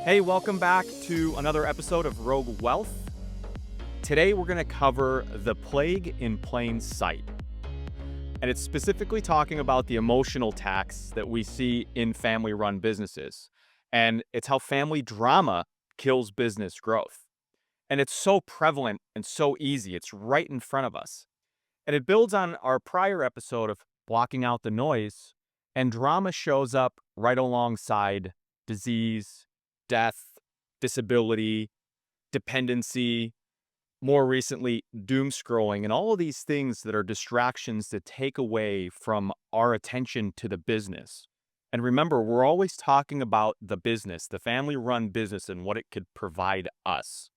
Hey, welcome back to another episode of Rogue Wealth. Today we're going to cover the plague in plain sight. And it's specifically talking about the emotional tax that we see in family-run businesses. And it's how family drama kills business growth. And it's so prevalent and so easy. It's right in front of us. And it builds on our prior episode of blocking out the noise. And drama shows up right alongside disease, death, disability, dependency, more recently, doom scrolling, and all of these things that are distractions that take away from our attention to the business. And remember, we're always talking about the business, the family run business, and what it could provide us.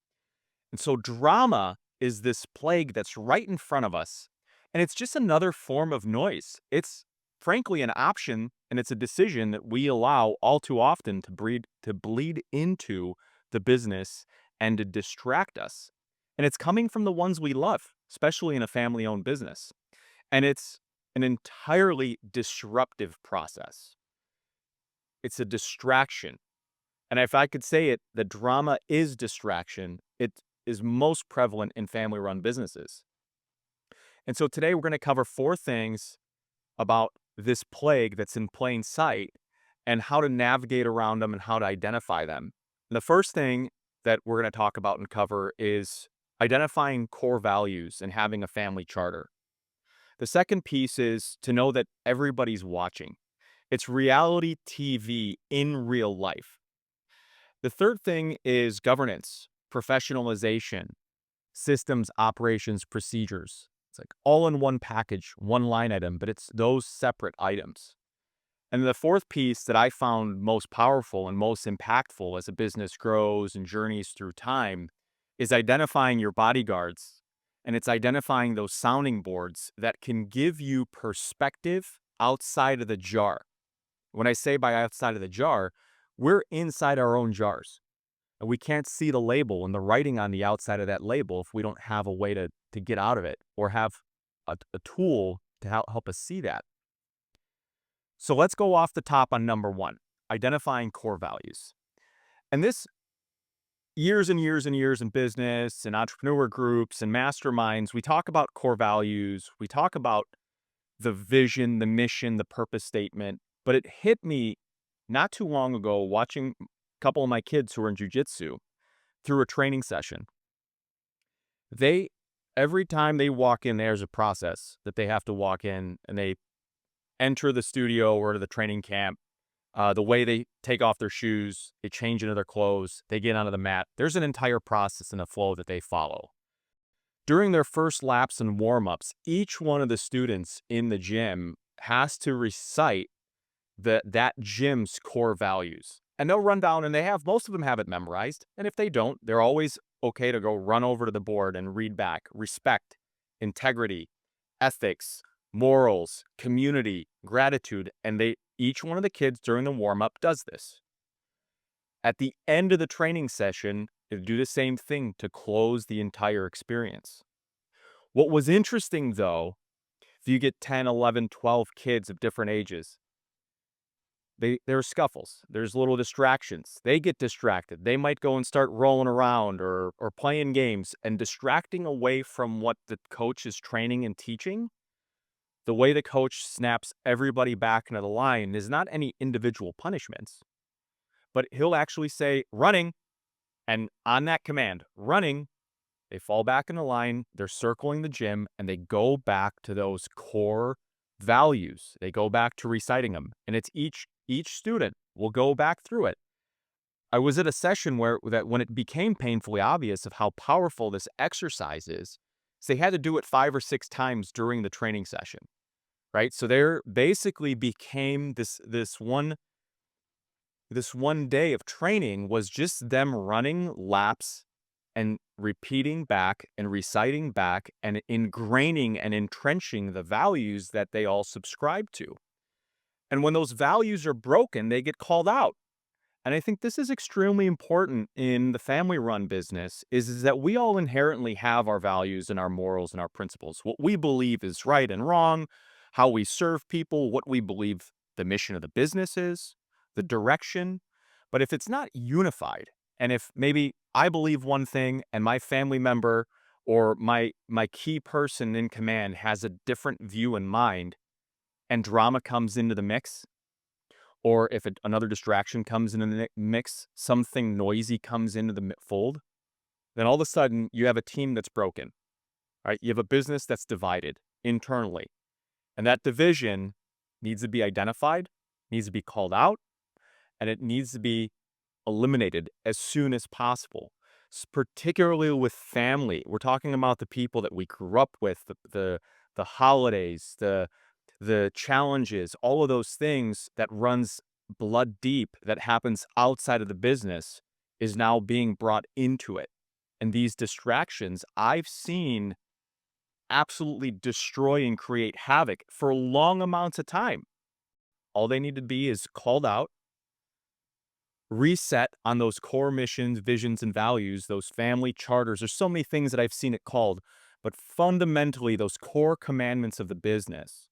And so, drama is this plague that's right in front of us. And it's just another form of noise. It's frankly an option and it's a decision that we allow all too often to bleed into the business and to distract us. And it's coming from the ones we love, especially in a family-owned business. And it's an entirely disruptive process. It's a distraction. And if I could say it, the drama is distraction. It is most prevalent in family-run businesses. And so today we're going to cover 4 things about this plague that's in plain sight and how to navigate around them and how to identify them. The first thing that we're going to talk about and cover is identifying core values and having a family charter. The second piece is to know that everybody's watching. It's reality TV in real life. The third thing is governance, professionalization, systems, operations, procedures. It's like all in one package, one line item, but it's those separate items. And the fourth piece that I found most powerful and most impactful as a business grows and journeys through time is identifying your bodyguards. And it's identifying those sounding boards that can give you perspective outside of the jar. When I say by outside of the jar, we're inside our own jars. And we can't see the label and the writing on the outside of that label if we don't have a way to get out of it or have a tool to help us see that. So let's go off the top on number 1, identifying core values. And this years and years and years in business and entrepreneur groups and masterminds, we talk about core values. We talk about the vision, the mission, the purpose statement. But it hit me not too long ago watching a couple of my kids who are in jiu-jitsu through a training session. Every time they walk in, there's a process that they have to walk in and they enter the studio or the training camp. The way they take off their shoes, they change into their clothes, they get onto the mat. There's an entire process and a flow that they follow. During their first laps and warm-ups, each one of the students in the gym has to recite that gym's core values. And they'll run down and most of them have it memorized. And if they don't, they're always okay to go run over to the board and read back respect, integrity, ethics, morals, community, gratitude. And each one of the kids during the warm-up does this. At the end of the training session, they do the same thing to close the entire experience. What was interesting though, if you get 10, 11, 12 kids of different ages, there are scuffles. There's little distractions. They get distracted. They might go and start rolling around or playing games and distracting away from what the coach is training and teaching. The way the coach snaps everybody back into the line is not any individual punishments, but he'll actually say running. And on that command, running, they fall back in the line. They're circling the gym and they go back to those core values. They go back to reciting them. And it's each student will go back through it. I was at a session when it became painfully obvious of how powerful this exercise is, so they had to do it 5 or 6 times during the training session, right? So there basically became this one day of training was just them running laps and repeating back and reciting back and ingraining and entrenching the values that they all subscribe to. And when those values are broken, they get called out. And I think this is extremely important in the family-run business is that we all inherently have our values and our morals and our principles, what we believe is right and wrong, how we serve people, what we believe the mission of the business is, the direction. But if it's not unified, and if maybe I believe one thing and my family member or my key person in command has a different view in mind, and drama comes into the mix, or if another distraction comes into the mix, something noisy comes into the fold, then all of a sudden you have a team that's broken, right? You have a business that's divided internally, and that division needs to be identified, needs to be called out, and it needs to be eliminated as soon as possible. Particularly with family, we're talking about the people that we grew up with, the holidays, the challenges, all of those things that runs blood deep that happens outside of the business is now being brought into it. And these distractions I've seen absolutely destroy and create havoc for long amounts of time. All they need to be is called out, reset on those core missions, visions, and values, those family charters. There's so many things that I've seen it called, but fundamentally, those core commandments of the business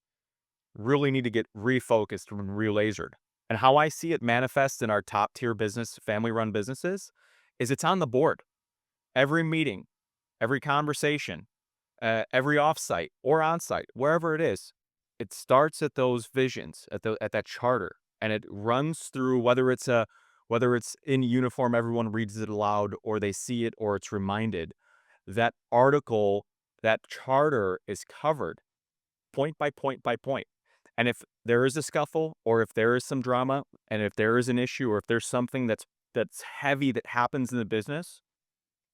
really need to get refocused and relasered. And how I see it manifest in our top tier business, family run businesses, is it's on the board. Every meeting, every conversation, every offsite or onsite, wherever it is, it starts at those visions, at that charter, and it runs through whether it's in uniform, everyone reads it aloud, or they see it, or it's reminded. That article, that charter is covered point by point by point. And if there is a scuffle, or if there is some drama, and if there is an issue, or if there's something that's heavy that happens in the business,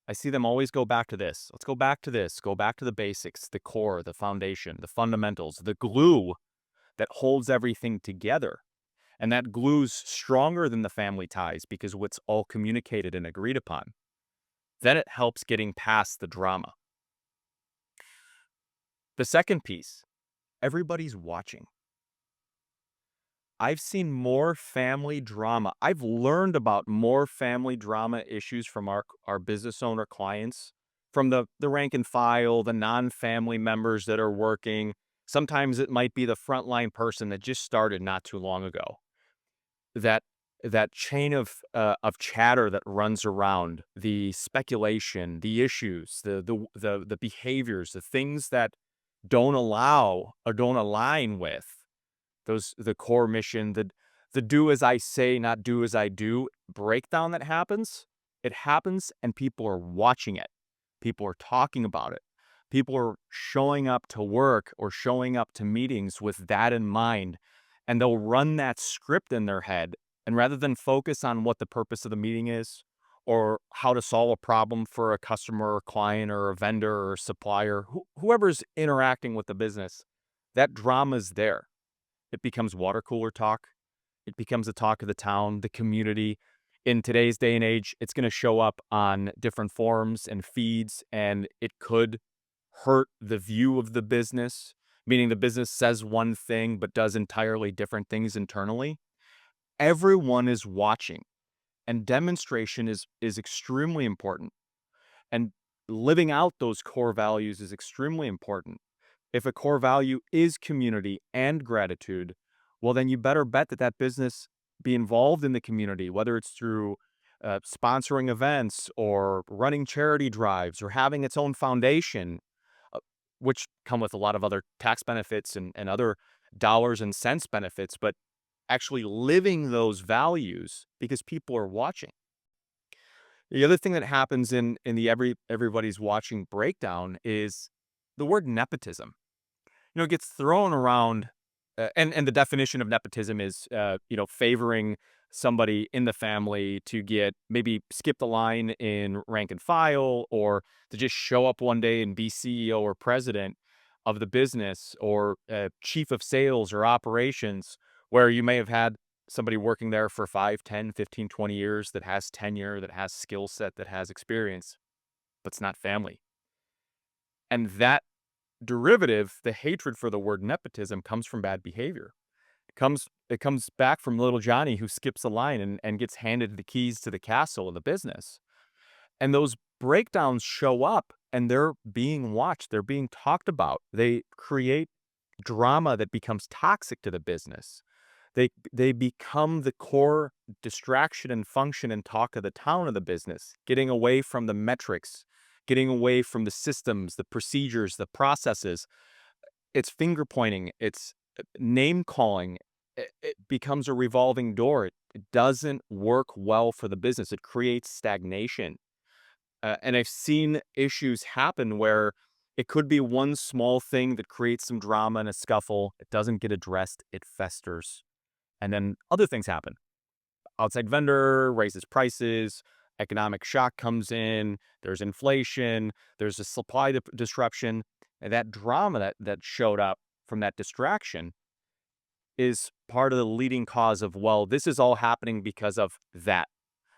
I see them always go back to this. Let's go back to this. Go back to the basics, the core, the foundation, the fundamentals, the glue that holds everything together. And that glue's stronger than the family ties because what's all communicated and agreed upon. Then it helps getting past the drama. The second piece, everybody's watching. I've seen more family drama. I've learned about more family drama issues from our business owner clients, from the rank and file, the non-family members that are working. Sometimes it might be the frontline person that just started not too long ago. That that chain of chatter that runs around, the speculation, the issues, the behaviors, the things that don't allow or don't align with the core mission, the do as I say, not do as I do breakdown that happens. It happens and people are watching it. People are talking about it. People are showing up to work or showing up to meetings with that in mind, and they'll run that script in their head. And rather than focus on what the purpose of the meeting is or how to solve a problem for a customer or client or a vendor or supplier, whoever's interacting with the business, that drama's there. It becomes water cooler talk. It becomes the talk of the town, the community. In today's day and age, it's going to show up on different forums and feeds, and it could hurt the view of the business, meaning the business says one thing but does entirely different things internally. Everyone is watching, and demonstration is extremely important. And living out those core values is extremely important. If a core value is community and gratitude, well, then you better bet that that business be involved in the community, whether it's through sponsoring events or running charity drives or having its own foundation, uh, which come with a lot of other tax benefits and other dollars and cents benefits, but actually living those values because people are watching. The other thing that happens in the everybody's watching breakdown is the word nepotism. It gets thrown around, and the definition of nepotism is, favoring somebody in the family to get maybe skip the line in rank and file, or to just show up one day and be CEO or president of the business, or chief of sales or operations, where you may have had somebody working there for 5, 10, 15, 20 years that has tenure, that has skill set, that has experience, but it's not family. And that derivative, the hatred for the word nepotism, comes from bad behavior. It comes back from little Johnny who skips a line and gets handed the keys to the castle of the business. And those breakdowns show up and they're being watched. They're being talked about. They create drama that becomes toxic to the business. They become the core distraction and function and talk of the town of the business, getting away from the metrics, getting away from the systems, the procedures, the processes. It's finger pointing, it's name calling. It becomes a revolving door. It doesn't work well for the business. It creates stagnation. And I've seen issues happen where it could be one small thing that creates some drama and a scuffle. It doesn't get addressed. It festers. And then other things happen. Outside vendor raises prices, economic shock comes in, there's inflation, there's a supply disruption, and that drama that showed up from that distraction is part of the leading cause of, well, this is all happening because of that,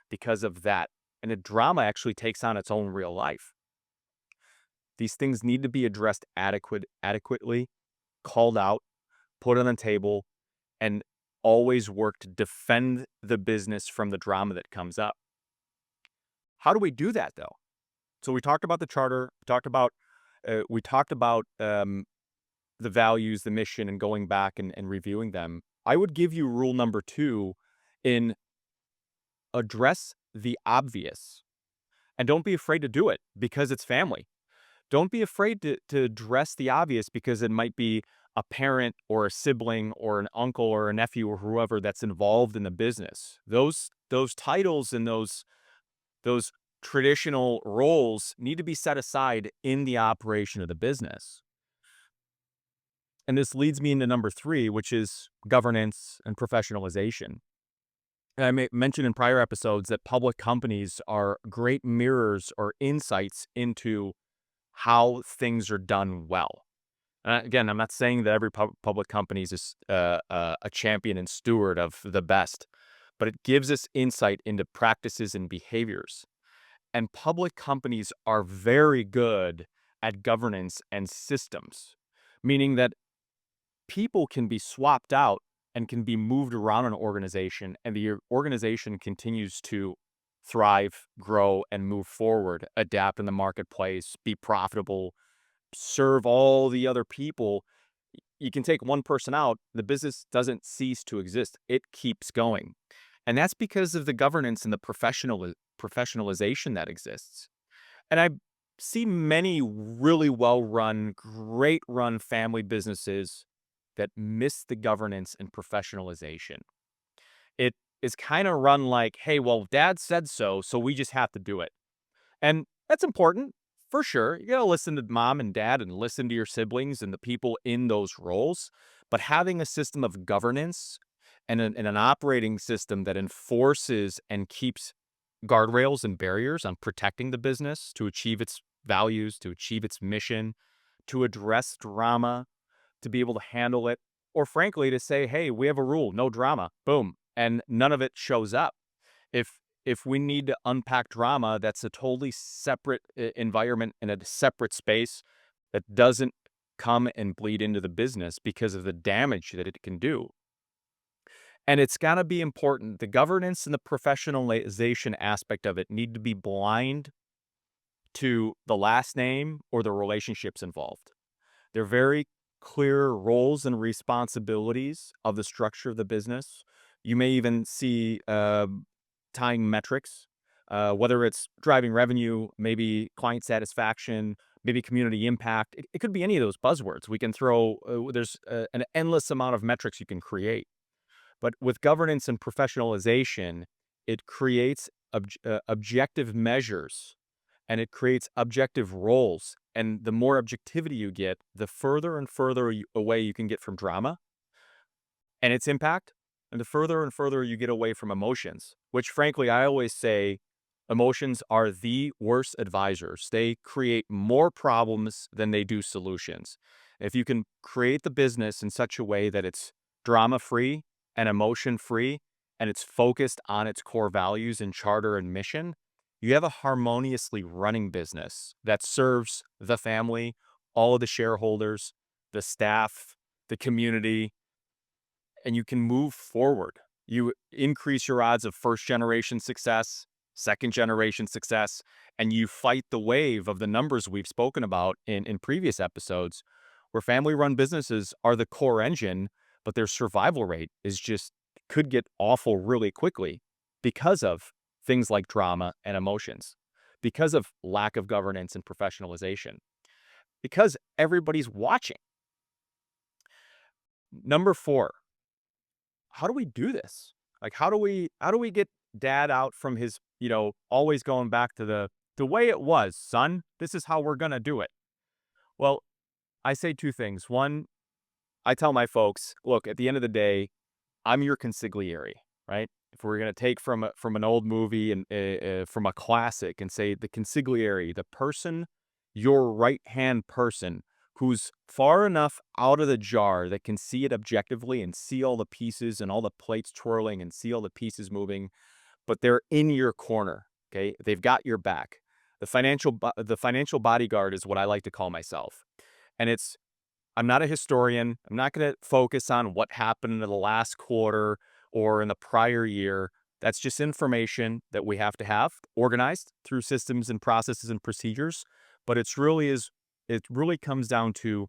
because of that. And the drama actually takes on its own real life. These things need to be addressed adequately, called out, put on the table, and always work to defend the business from the drama that comes up. How do we do that, though? So we talked about the charter. We talked about the values, the mission, and going back and reviewing them. I would give you rule number 2 in address the obvious. And don't be afraid to do it because it's family. Don't be afraid to address the obvious because it might be a parent or a sibling or an uncle or a nephew or whoever that's involved in the business. Those titles and those traditional roles need to be set aside in the operation of the business. And this leads me into number 3, which is governance and professionalization. And I mentioned in prior episodes that public companies are great mirrors or insights into how things are done well. Again, I'm not saying that every public company is a champion and steward of the best, but it gives us insight into practices and behaviors. And public companies are very good at governance and systems, meaning that people can be swapped out and can be moved around an organization, and the organization continues to thrive, grow, and move forward, adapt in the marketplace, be profitable, serve all the other people. You can take one person out, the business doesn't cease to exist. It keeps going. And that's because of the governance and the professionalization that exists. And I see many really well-run, great-run family businesses that miss the governance and professionalization. It is kind of run like, hey, well, dad said so, so we just have to do it. And that's important, for sure. You got to listen to mom and dad and listen to your siblings and the people in those roles. But having a system of governance and an operating system that enforces and keeps guardrails and barriers on protecting the business to achieve its values, to achieve its mission, to address drama, to be able to handle it, or frankly, to say, hey, we have a rule, no drama, boom, and none of it shows up. If we need to unpack drama, that's a totally separate environment in a separate space that doesn't come and bleed into the business because of the damage that it can do. And it's got to be important. The governance and the professionalization aspect of it need to be blind to the last name or the relationships involved. They're very clear roles and responsibilities of the structure of the business. You may even see tying metrics, whether it's driving revenue, maybe client satisfaction, maybe community impact. It could be any of those buzzwords. We can throw, there's an endless amount of metrics you can create. But with governance and professionalization, it creates objective measures and it creates objective roles. And the more objectivity you get, the further and further away you can get from drama and its impact, and the further and further you get away from emotions, which frankly, I always say emotions are the worst advisors. They create more problems than they do solutions. If you can create the business in such a way that it's drama-free and emotion-free, and it's focused on its core values and charter and mission, you have a harmoniously running business that serves the family, all of the shareholders, the staff, the community, and you can move forward. You increase your odds of first generation success, second generation success, and you fight the wave of the numbers we've spoken about in previous episodes, where family run businesses are the core engine, but their survival rate is just could get awful really quickly because of things like drama and emotions, because of lack of governance and professionalization, because everybody's watching. Number 4, how do we do this? Like how do we get dad out from his, always going back to the way it was, son? This is how we're going to do it. Well, I say 2 things. One, I tell my folks, look, at the end of the day, I'm your consigliere, right? If we're going to take from an old movie and from a classic and say the consigliere, the person, your right-hand person who's far enough out of the jar that can see it objectively and see all the pieces and all the plates twirling and see all the pieces moving, but they're in your corner, okay? They've got your back. The financial bodyguard is what I like to call myself. And I'm not a historian. I'm not going to focus on what happened in the last quarter or in the prior year. That's just information that we have to have organized through systems and processes and procedures. But it really comes down to,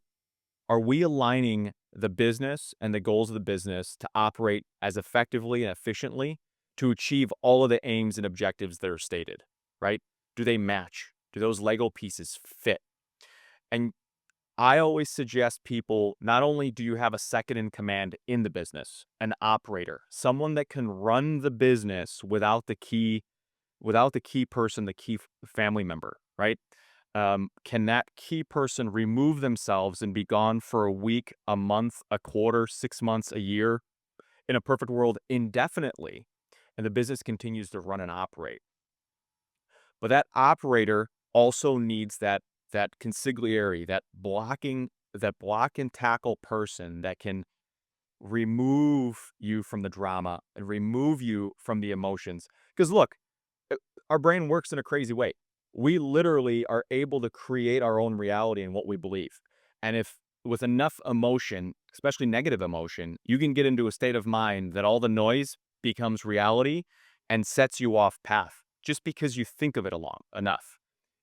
are we aligning the business and the goals of the business to operate as effectively and efficiently to achieve all of the aims and objectives that are stated, right? Do they match? Do those Lego pieces fit? And I always suggest people, not only do you have a second in command in the business, an operator, someone that can run the business without the key person, the key family member, right? Can that key person remove themselves and be gone for a week, a month, a quarter, 6 months, a year, in a perfect world, indefinitely, and the business continues to run and operate? But that operator also needs that consigliere, that block and tackle person that can remove you from the drama and remove you from the emotions. Because look, uh, our brain works in a crazy way. We literally are able to create our own reality and what we believe. And if with enough emotion, especially negative emotion, you can get into a state of mind that all the noise becomes reality and sets you off path just because you think of it enough.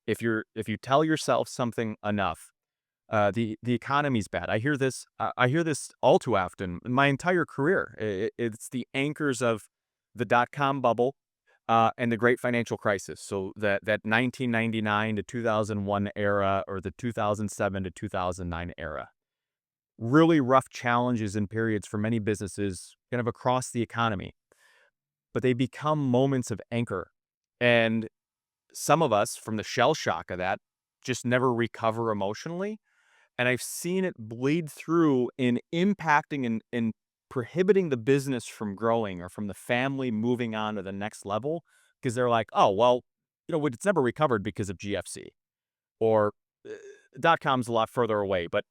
If you tell yourself something enough, the economy's bad. I hear this all too often in my entire career. It's the anchors of the dot-com bubble and the great financial crisis. So that 1999 to 2001 era, or the 2007 to 2009 era. Really rough challenges and periods for many businesses kind of across the economy, but they become moments of anchor. And some of us, from the shell shock of that, just never recover emotionally. And I've seen it bleed through in impacting and prohibiting the business from growing or from the family moving on to the next level, because they're like, oh, well, it's never recovered because of GFC, or .com's a lot further away. But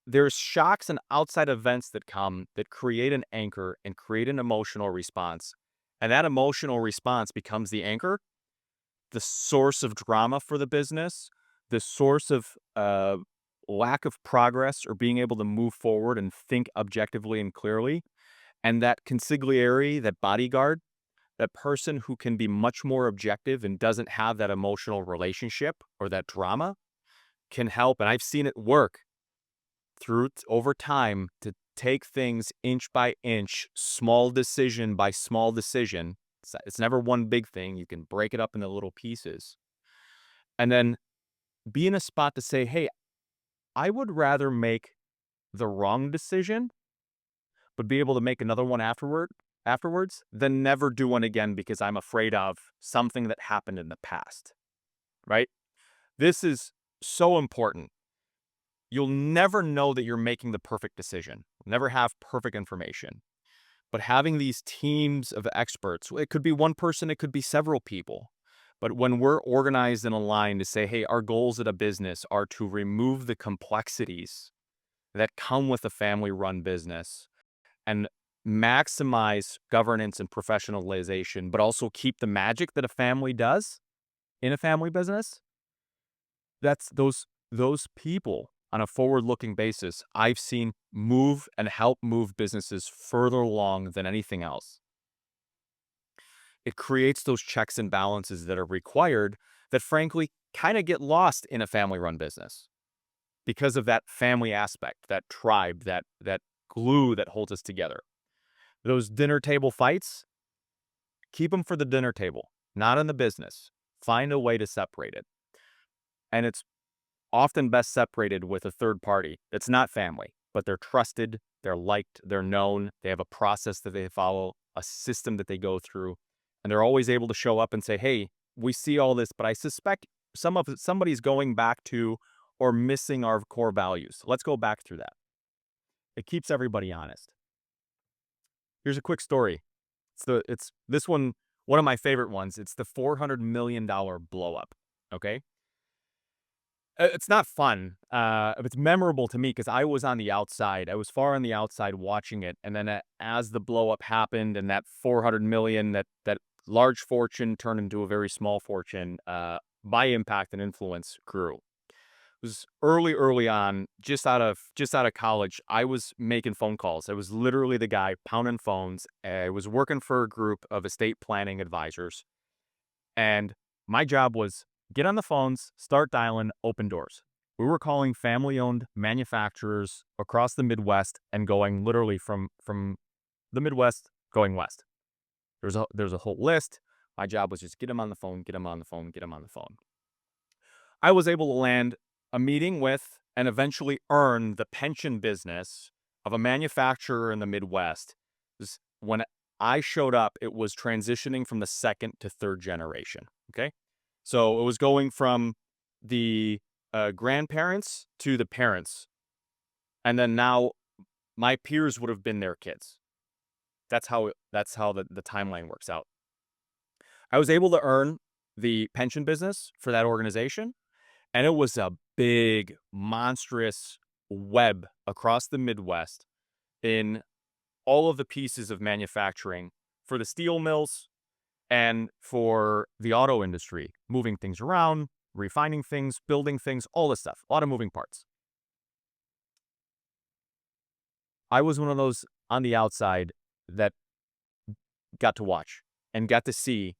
there's shocks and outside events that come that create an anchor and create an emotional response. And that emotional response becomes the anchor, the source of drama for the business, the source of lack of progress or being able to move forward and think objectively and clearly. And that consigliere, that bodyguard, that person who can be much more objective and doesn't have that emotional relationship or that drama, can help. And I've seen it work over time to take things inch by inch, small decision by small decision. It's never one big thing. You can break it up into little pieces. And then be in a spot to say, hey, I would rather make the wrong decision, but be able to make another one afterwards, than never do one again because I'm afraid of something that happened in the past, right? This is so important. You'll never know that you're making the perfect decision. Never have perfect information. But having these teams of experts, it could be one person, it could be several people. But when we're organized and aligned to say, hey, our goals at a business are to remove the complexities that come with a family-run business and maximize governance and professionalization, but also keep the magic that a family does in a family business, that's those people on a forward-looking basis I've seen move and help move businesses further along than anything else. It creates those checks and balances that are required that frankly kind of get lost in a family-run business because of that family aspect, that tribe, that glue that holds us together. Those dinner table fights, keep them for the dinner table, not in the business. Find a way to separate it. And it's often best separated with a third party. It's not family, but they're trusted, they're liked, they're known, they have a process that they follow, a system that they go through, and they're always able to show up and say, hey, we see all this, but I suspect somebody's going back to or missing our core values. Let's go back through that. It keeps everybody honest. Here's a quick story. It's this one of my favorite ones. It's the $400 million blow up. Okay. It's not fun. It's memorable to me because I was on the outside. I was far on the outside watching it. And then as the blow up happened and that 400 million, that large fortune turned into a very small fortune, my impact and influence grew. It was early on, just out of college. I was making phone calls. I was literally the guy pounding phones. I was working for a group of estate planning advisors, and my job was get on the phones, start dialing, open doors. We were calling family-owned manufacturers across the Midwest and going literally from the Midwest going west. There's a whole list. My job was just get them on the phone, get them on the phone, get them on the phone. I was able to land a meeting with and eventually earn the pension business of a manufacturer in the Midwest. When I showed up, it was transitioning from the second to third generation. Okay. So it was going from the grandparents to the parents. And then now my peers would have been their kids. That's how the timeline works out. I was able to earn the pension business for that organization. And it was a big, monstrous web across the Midwest in all of the pieces of manufacturing for the steel mills and for the auto industry, moving things around, refining things, building things, all this stuff, a lot of moving parts. I was one of those on the outside that got to watch and got to see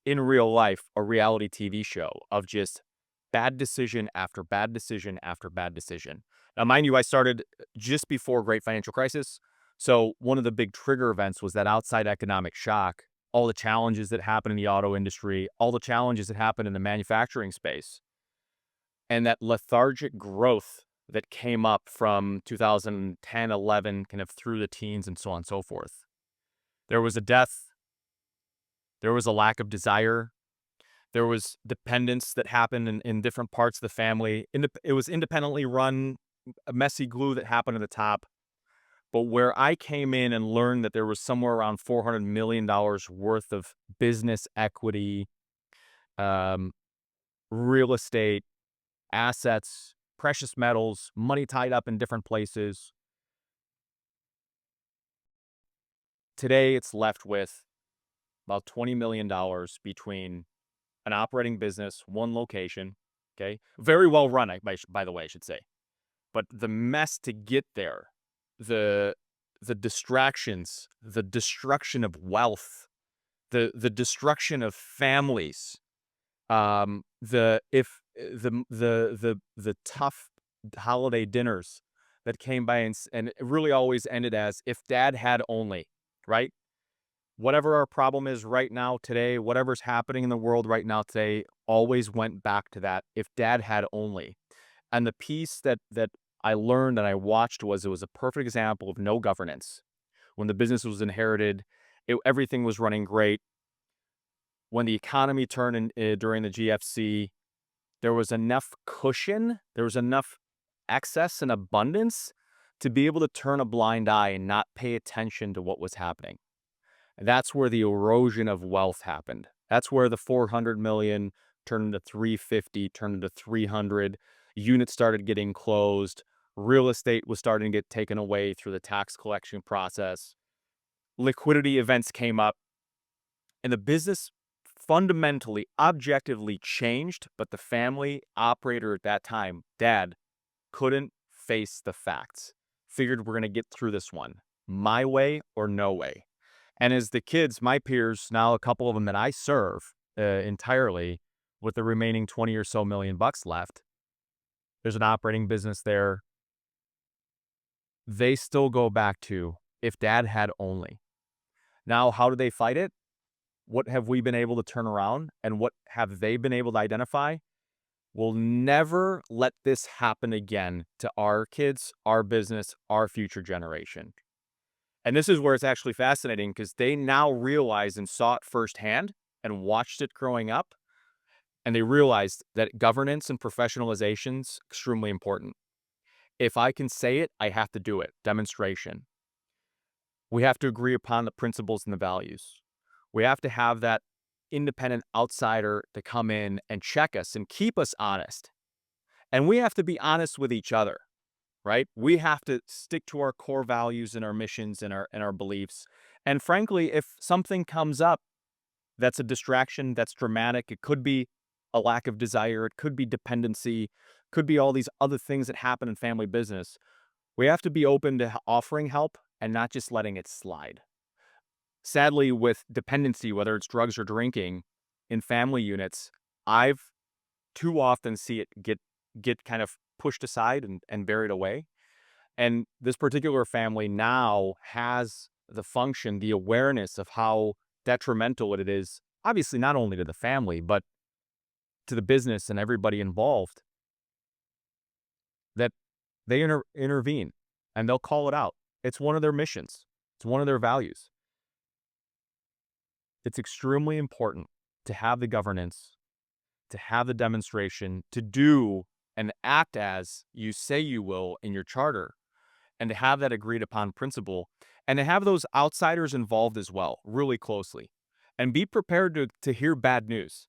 in real life a reality TV show of just bad decision after bad decision after bad decision. Now, mind you, I started just before Great Financial Crisis. So one of the big trigger events was that outside economic shock, all the challenges that happen in the auto industry, all the challenges that happen in the manufacturing space, and that lethargic growth that came up from 2010, 11, kind of through the teens and so on and so forth. There was a death. There was a lack of desire. There was dependence that happened in different parts of the family. It was independently run, a messy glue that happened at the top. But where I came in and learned that there was somewhere around $400 million worth of business equity, real estate, assets, precious metals, money tied up in different places. Today, it's left with about $20 million between an operating business, one location, okay? Very well run, by the way, I should say. But the mess to get there, the distractions, the destruction of wealth, the destruction of families, the tough holiday dinners that came by and it really always ended as if dad had only, right? Whatever our problem is right now today, whatever's happening in the world right now today, always went back to that if dad had only. And the piece that I learned and I watched it was a perfect example of no governance. When the business was inherited, everything was running great. When the economy turned during the GFC, there was enough cushion, there was enough excess and abundance to be able to turn a blind eye and not pay attention to what was happening. That's where the erosion of wealth happened. That's where the 400 million turned into 350, turned into 300. Units started getting closed. Real estate was starting to get taken away through the tax collection process. Liquidity events came up. And the business fundamentally, objectively changed, but the family operator at that time, dad, couldn't face the facts. Figured we're going to get through this one, my way or no way. And as the kids, my peers, now a couple of them that I serve entirely, with the remaining 20 or so million bucks left, there's an operating business there. they still go back to, if dad had only. Now, how do they fight it? What have we been able to turn around? And what have they been able to identify? We'll never let this happen again to our kids, our business, our future generation. And this is where it's actually fascinating, because they now realize and saw it firsthand and watched it growing up. And they realized that governance and professionalization is extremely important. If I can say it, I have to do it. Demonstration. We have to agree upon the principles and the values. We have to have that independent outsider to come in and check us and keep us honest. And we have to be honest with each other, right? We have to stick to our core values and our missions and our beliefs. And frankly, if something comes up that's a distraction, that's dramatic, it could be a lack of desire, it could be dependency, could be all these other things that happen in family business. We have to be open to offering help and not just letting it slide. Sadly, with dependency, whether it's drugs or drinking, in family units, I've too often see it get kind of pushed aside and buried away. And this particular family now has the function, the awareness of how detrimental it is, obviously not only to the family, but to the business and everybody involved, that they intervene and they'll call it out. It's one of their missions. It's one of their values. It's extremely important to have the governance, to have the demonstration, to do and act as you say you will in your charter, and to have that agreed upon principle, and to have those outsiders involved as well, really closely. And be prepared to hear bad news,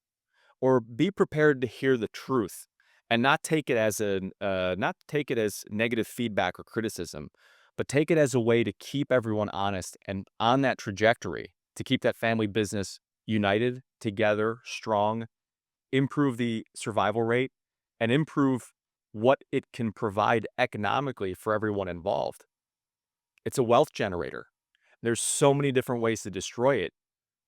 or be prepared to hear the truth, and not take it as negative feedback or criticism, but take it as a way to keep everyone honest and on that trajectory, to keep that family business united, together, strong, improve the survival rate, and improve what it can provide economically for everyone involved. It's a wealth generator. There's so many different ways to destroy it,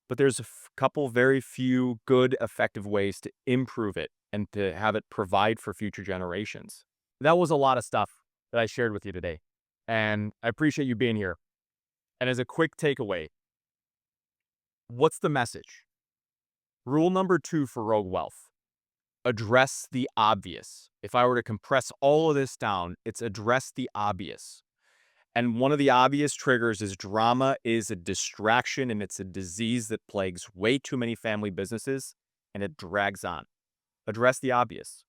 but there's a couple very few good, effective ways to improve it and to have it provide for future generations. That was a lot of stuff that I shared with you today, and I appreciate you being here. And as a quick takeaway, what's the message? Rule number 2 for Rogue Wealth: address the obvious. If I were to compress all of this down, it's address the obvious. And one of the obvious triggers is drama is a distraction, and it's a disease that plagues way too many family businesses, and it drags on. Address the obvious.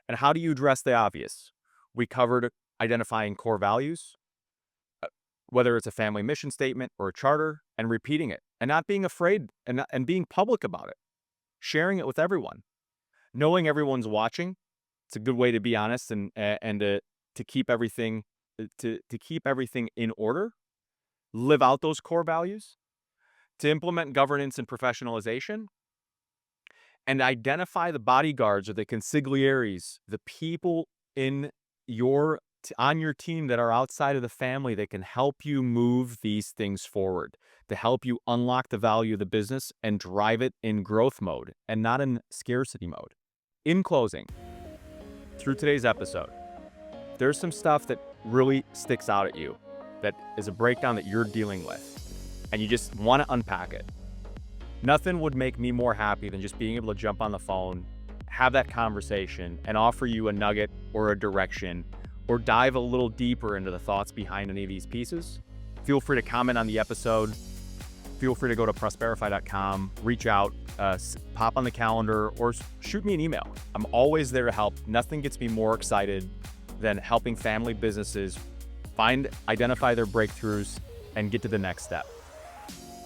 And how do you address the obvious? We covered identifying core values, whether it's a family mission statement or a charter, and repeating it, and not being afraid, and being public about it, sharing it with everyone. Knowing everyone's watching, it's a good way to be honest and to keep everything in order. Live out those core values, to implement governance and professionalization, and identify the bodyguards or the consigliaries, the people on your team that are outside of the family that can help you move these things forward, to help you unlock the value of the business and drive it in growth mode and not in scarcity mode. In closing, through today's episode, there's some stuff that really sticks out at you, that is a breakdown that you're dealing with, and you just want to unpack it. Nothing would make me more happy than just being able to jump on the phone, have that conversation, and offer you a nugget or a direction, or dive a little deeper into the thoughts behind any of these pieces. Feel free to comment on the episode. Feel free to go to prosperify.com, reach out, pop on the calendar, or shoot me an email. I'm always there to help. Nothing gets me more excited than helping family businesses identify their breakthroughs and get to the next step.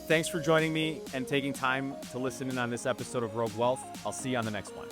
Thanks for joining me and taking time to listen in on this episode of Rogue Wealth. I'll see you on the next one.